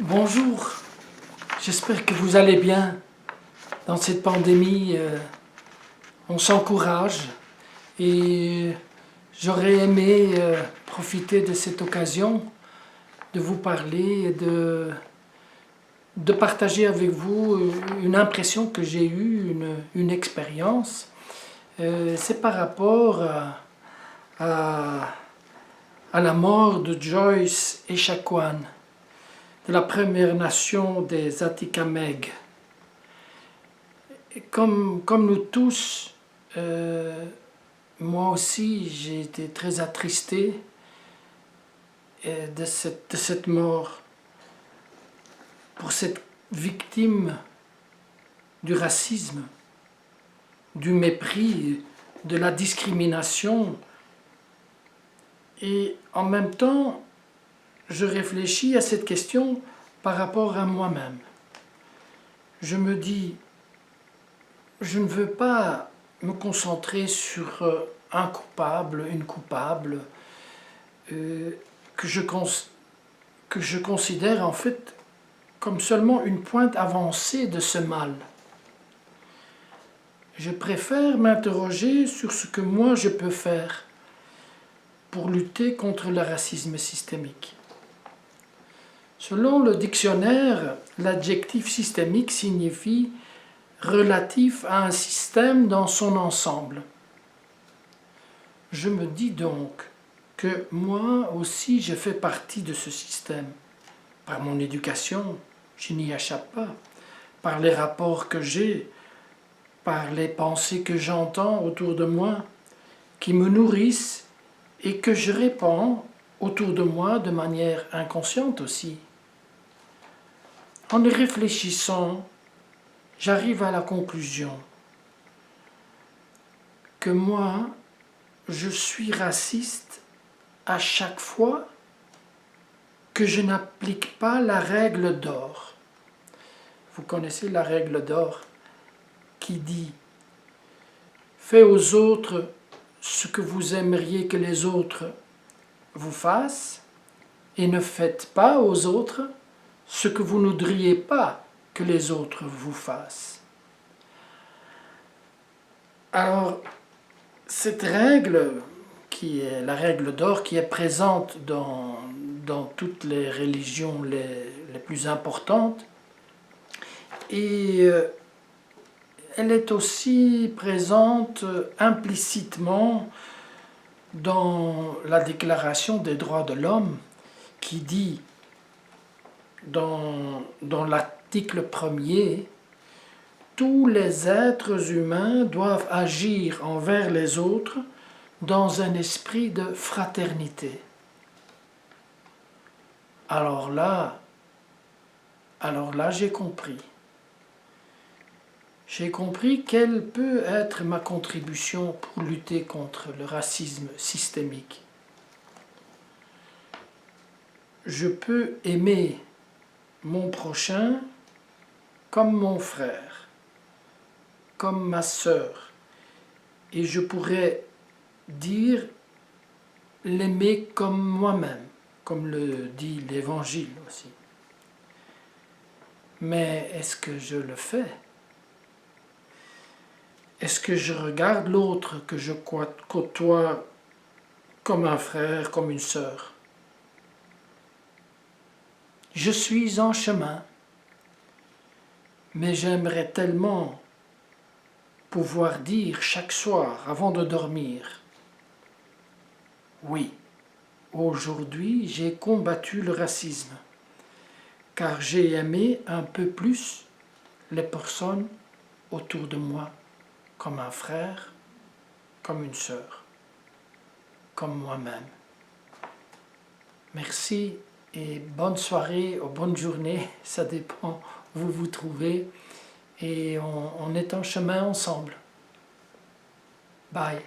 Bonjour, j'espère que vous allez bien. Dans cette pandémie, on s'encourage et j'aurais aimé profiter de cette occasion de vous parler et de partager avec vous une impression que j'ai eue, une expérience. C'est par rapport à la mort de Joyce Echaquan, de la Première Nation des Atikamekw. Comme nous tous, moi aussi j'ai été très attristé de cette mort, pour cette victime du racisme, du mépris, de la discrimination. Et en même temps, je réfléchis à cette question par rapport à moi-même. Je me dis, je ne veux pas me concentrer sur un coupable, une coupable, que je considère en fait comme seulement une pointe avancée de ce mal. Je préfère m'interroger sur ce que moi je peux faire pour lutter contre le racisme systémique. Selon le dictionnaire, l'adjectif systémique signifie relatif à un système dans son ensemble. Je me dis donc que moi aussi je fais partie de ce système. Par mon éducation, je n'y échappe pas. Par les rapports que j'ai, par les pensées que j'entends autour de moi, qui me nourrissent et que je répands autour de moi de manière inconsciente aussi. En y réfléchissant, j'arrive à la conclusion que moi, je suis raciste à chaque fois que je n'applique pas la règle d'or. Vous connaissez la règle d'or qui dit « Faites aux autres ce que vous aimeriez que les autres vous fassent et ne faites pas aux autres ce que vous ne voudriez pas que les autres vous fassent. » Alors, cette règle, qui est la règle d'or, qui est présente dans toutes les religions les plus importantes, et elle est aussi présente implicitement dans la Déclaration des droits de l'homme, qui dit dans l'article 1er, tous les êtres humains doivent agir envers les autres dans un esprit de fraternité. Alors là, j'ai compris. J'ai compris quelle peut être ma contribution pour lutter contre le racisme systémique. Je peux aimer mon prochain comme mon frère, comme ma sœur, et je pourrais dire l'aimer comme moi-même, comme le dit l'Évangile aussi. Mais est-ce que je le fais? Est-ce que je regarde l'autre que je côtoie comme un frère, comme une sœur? Je suis en chemin, mais j'aimerais tellement pouvoir dire chaque soir avant de dormir, oui, aujourd'hui j'ai combattu le racisme, car j'ai aimé un peu plus les personnes autour de moi, comme un frère, comme une sœur, comme moi-même. Merci et bonne soirée ou bonne journée, ça dépend où vous vous trouvez, et on est en chemin ensemble. Bye.